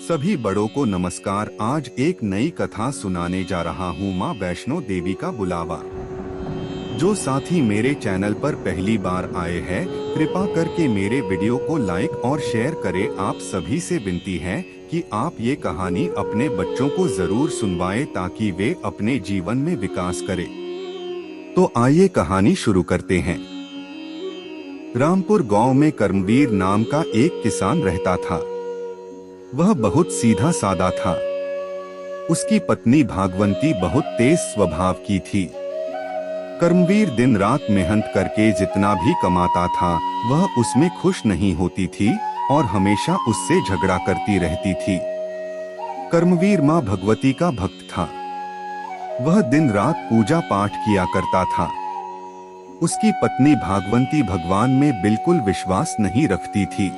सभी बड़ों को नमस्कार। आज एक नई कथा सुनाने जा रहा हूँ, माँ वैष्णो देवी का बुलावा। जो साथी मेरे चैनल पर पहली बार आए हैं, कृपा करके मेरे वीडियो को लाइक और शेयर करें। आप सभी से विनती है कि आप ये कहानी अपने बच्चों को जरूर सुनवाएं ताकि वे अपने जीवन में विकास करें। तो आइए कहानी शुरू करते हैं। रामपुर गांव में कर्मवीर नाम का एक किसान रहता था। वह बहुत सीधा सादा था। उसकी पत्नी भागवंती बहुत तेज स्वभाव की थी। कर्मवीर दिन रात मेहनत करके जितना भी कमाता था वह उसमें खुश नहीं होती थी और हमेशा उससे झगड़ा करती रहती थी। कर्मवीर माँ भगवती का भक्त था। वह दिन रात पूजा पाठ किया करता था। उसकी पत्नी भागवंती भगवान में बिल्कुल विश्वास नहीं रखती थी।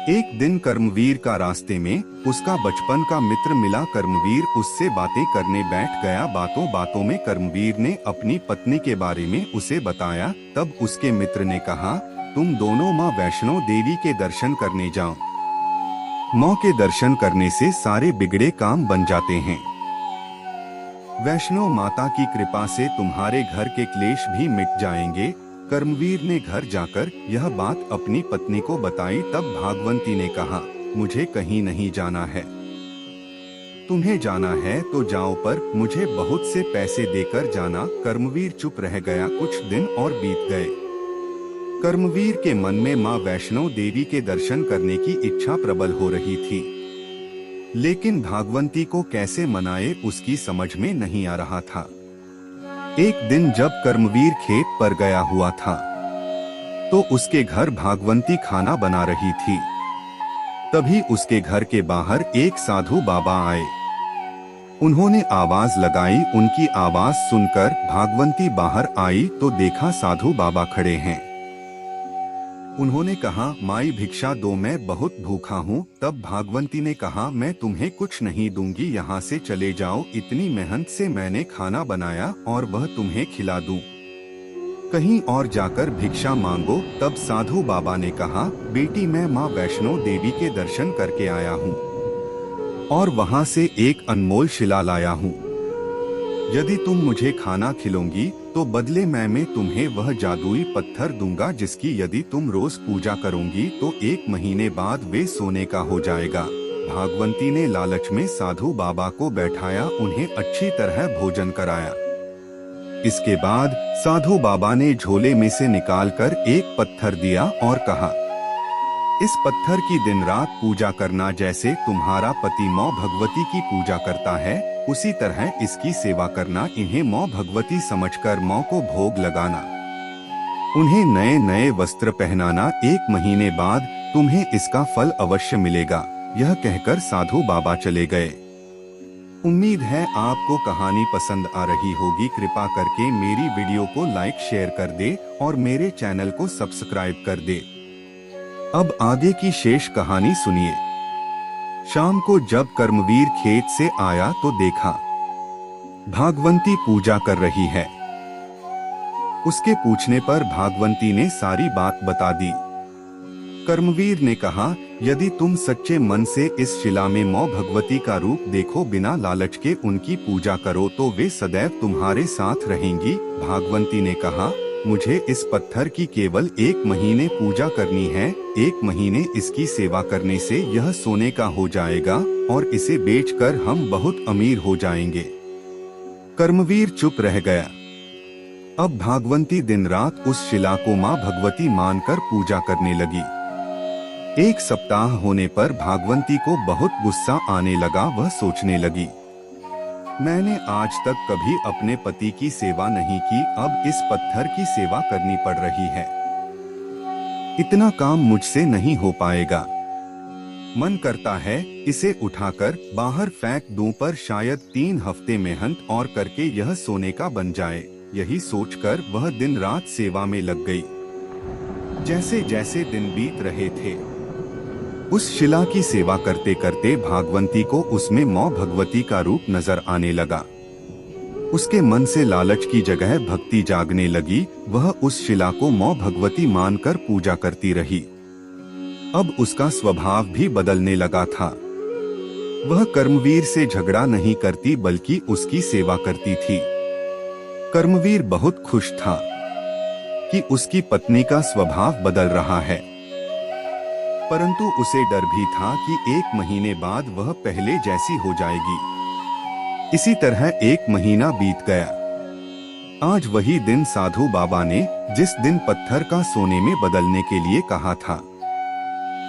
एक दिन कर्मवीर का रास्ते में उसका बचपन का मित्र मिला। कर्मवीर उससे बातें करने बैठ गया। बातों बातों में कर्मवीर ने अपनी पत्नी के बारे में उसे बताया। तब उसके मित्र ने कहा, तुम दोनों माँ वैष्णो देवी के दर्शन करने जाओ। माँ के दर्शन करने से सारे बिगड़े काम बन जाते हैं। वैष्णो माता की कृपा से तुम्हारे घर के क्लेश भी मिट जाएंगे। कर्मवीर ने घर जाकर यह बात अपनी पत्नी को बताई। तब भागवंती ने कहा, मुझे कहीं नहीं जाना है। तुम्हें जाना है तो जाओ, पर मुझे बहुत से पैसे देकर जाना। कर्मवीर चुप रह गया। कुछ दिन और बीत गए। कर्मवीर के मन में माँ वैष्णो देवी के दर्शन करने की इच्छा प्रबल हो रही थी, लेकिन भागवंती को कैसे मनाए उसकी समझ में नहीं आ रहा था। एक दिन जब कर्मवीर खेत पर गया हुआ था तो उसके घर भागवंती खाना बना रही थी। तभी उसके घर के बाहर एक साधु बाबा आए। उन्होंने आवाज लगाई। उनकी आवाज सुनकर भागवंती बाहर आई तो देखा साधु बाबा खड़े हैं। उन्होंने कहा, माई भिक्षा दो, मैं बहुत भूखा हूँ। तब भागवंती ने कहा, मैं तुम्हें कुछ नहीं दूंगी, यहाँ से चले जाओ। इतनी मेहनत से मैंने खाना बनाया और वह तुम्हें खिला दूं। कहीं और जाकर भिक्षा मांगो। तब साधु बाबा ने कहा, बेटी मैं माँ वैष्णो देवी के दर्शन करके आया हूँ और वहाँ से एक अनमोल शिला लाया हूँ। यदि तुम मुझे खाना खिलोगी तो बदले मैं तुम्हें वह जादुई पत्थर दूंगा, जिसकी यदि तुम रोज पूजा करोगी तो 1 महीने बाद वे सोने का हो जाएगा। भागवंती ने लालच में साधु बाबा को बैठाया, उन्हें अच्छी तरह भोजन कराया। इसके बाद साधु बाबा ने झोले में से निकालकर एक पत्थर दिया और कहा, इस पत्थर की दिन रात पूजा करना। जैसे तुम्हारा पति माँ भगवती की पूजा करता है उसी तरह इसकी सेवा करना। इन्हें माँ भगवती समझकर माँ को भोग लगाना। उन्हें नए नए वस्त्र पहनाना। 1 महीने बाद तुम्हें इसका फल अवश्य मिलेगा। यह कहकर साधु बाबा चले गए। उम्मीद है आपको कहानी पसंद आ रही होगी। कृपा करके मेरी वीडियो को लाइक शेयर कर दे और मेरे चैनल को सब्सक्राइब कर दे। अब आगे की शेष कहानी सुनिए। शाम को जब कर्मवीर खेत से आया तो देखा भागवंती पूजा कर रही है। उसके पूछने पर भागवंती ने सारी बात बता दी। कर्मवीर ने कहा, यदि तुम सच्चे मन से इस शिला में माँ भगवती का रूप देखो, बिना लालच के उनकी पूजा करो तो वे सदैव तुम्हारे साथ रहेंगी। भागवंती ने कहा, मुझे इस पत्थर की केवल 1 महीने पूजा करनी है। 1 महीने इसकी सेवा करने से यह सोने का हो जाएगा और इसे बेचकर हम बहुत अमीर हो जाएंगे। कर्मवीर चुप रह गया। अब भागवंती दिन रात उस शिला को माँ भगवती मानकर पूजा करने लगी। 1 सप्ताह होने पर भागवंती को बहुत गुस्सा आने लगा। वह सोचने लगी, मैंने आज तक कभी अपने पति की सेवा नहीं की, अब इस पत्थर की सेवा करनी पड़ रही है। इतना काम मुझसे नहीं हो पाएगा। मन करता है इसे उठाकर बाहर फेंक दूं, पर शायद 3 हफ्ते मेहनत और करके यह सोने का बन जाए। यही सोचकर वह दिन रात सेवा में लग गई। जैसे जैसे दिन बीत रहे थे, उस शिला की सेवा करते करते भागवंती को उसमें माँ भगवती का रूप नजर आने लगा। उसके मन से लालच की जगह भक्ति जागने लगी। वह उस शिला को माँ भगवती मानकर पूजा करती रही। अब उसका स्वभाव भी बदलने लगा था। वह कर्मवीर से झगड़ा नहीं करती बल्कि उसकी सेवा करती थी। कर्मवीर बहुत खुश था कि उसकी पत्नी का स्वभाव बदल रहा है, परंतु उसे डर भी था कि 1 महीने बाद वह पहले जैसी हो जाएगी। इसी तरह 1 महीना बीत गया। आज वही दिन साधु बाबा ने जिस दिन पत्थर का सोने में बदलने के लिए कहा था।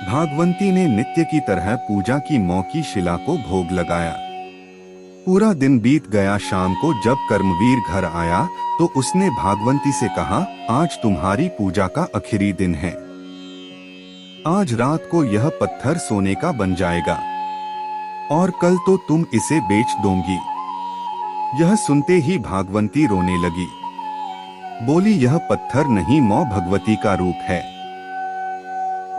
भागवंती ने नित्य की तरह पूजा की मौ की शिला को भोग लगाया। पूरा दिन बीत गया। शाम को जब कर्मवीर घर आया तो उसने भागवंती से कहा, आज तुम्हारी पूजा का आखिरी दिन है। आज रात को यह पत्थर सोने का बन जाएगा और कल तो तुम इसे बेच दोगी। यह सुनते ही भागवंती रोने लगी। बोली, यह पत्थर नहीं, मौ भगवती का रूप है।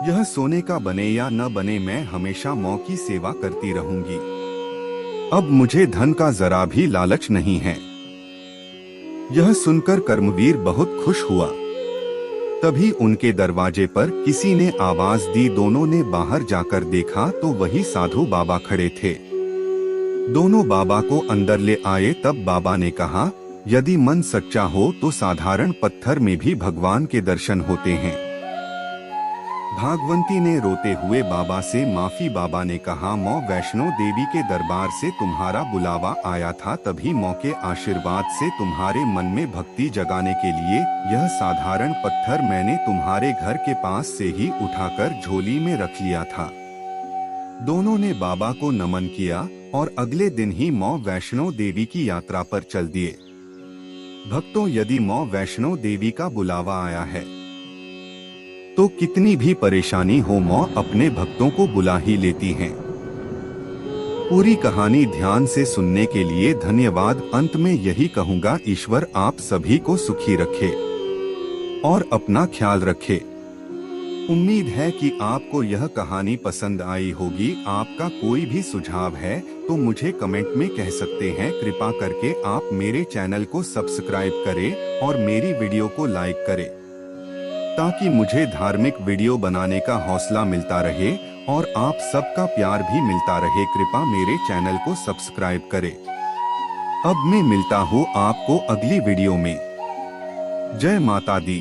यह सोने का बने या न बने, मैं हमेशा मौ की सेवा करती रहूंगी। अब मुझे धन का जरा भी लालच नहीं है। यह सुनकर कर्मवीर बहुत खुश हुआ। तभी उनके दरवाजे पर किसी ने आवाज दी। दोनों ने बाहर जाकर देखा तो वही साधु बाबा खड़े थे। दोनों बाबा को अंदर ले आए। तब बाबा ने कहा, यदि मन सच्चा हो तो साधारण पत्थर में भी भगवान के दर्शन होते हैं। भागवंती ने रोते हुए बाबा से माफी। बाबा ने कहा, मौ वैष्णो देवी के दरबार से तुम्हारा बुलावा आया था, तभी मौ के आशीर्वाद से तुम्हारे मन में भक्ति जगाने के लिए यह साधारण पत्थर मैंने तुम्हारे घर के पास से ही उठाकर झोली में रख लिया था। दोनों ने बाबा को नमन किया और अगले दिन ही मौ वैष्णो देवी की यात्रा पर चल दिए। भक्तों, यदि मौ वैष्णो देवी का बुलावा आया है तो कितनी भी परेशानी हो, मौ अपने भक्तों को बुला ही लेती हैं। पूरी कहानी ध्यान से सुनने के लिए धन्यवाद। अंत में यही कहूँगा, ईश्वर आप सभी को सुखी रखे और अपना ख्याल रखे। उम्मीद है कि आपको यह कहानी पसंद आई होगी। आपका कोई भी सुझाव है तो मुझे कमेंट में कह सकते हैं। कृपा करके आप मेरे चैनल को सब्सक्राइब करें और मेरी वीडियो को लाइक करें, ताकि मुझे धार्मिक वीडियो बनाने का हौसला मिलता रहे और आप सबका प्यार भी मिलता रहे। कृपा मेरे चैनल को सब्सक्राइब करें। अब मैं मिलता हूँ आपको अगली वीडियो में। जय माता दी।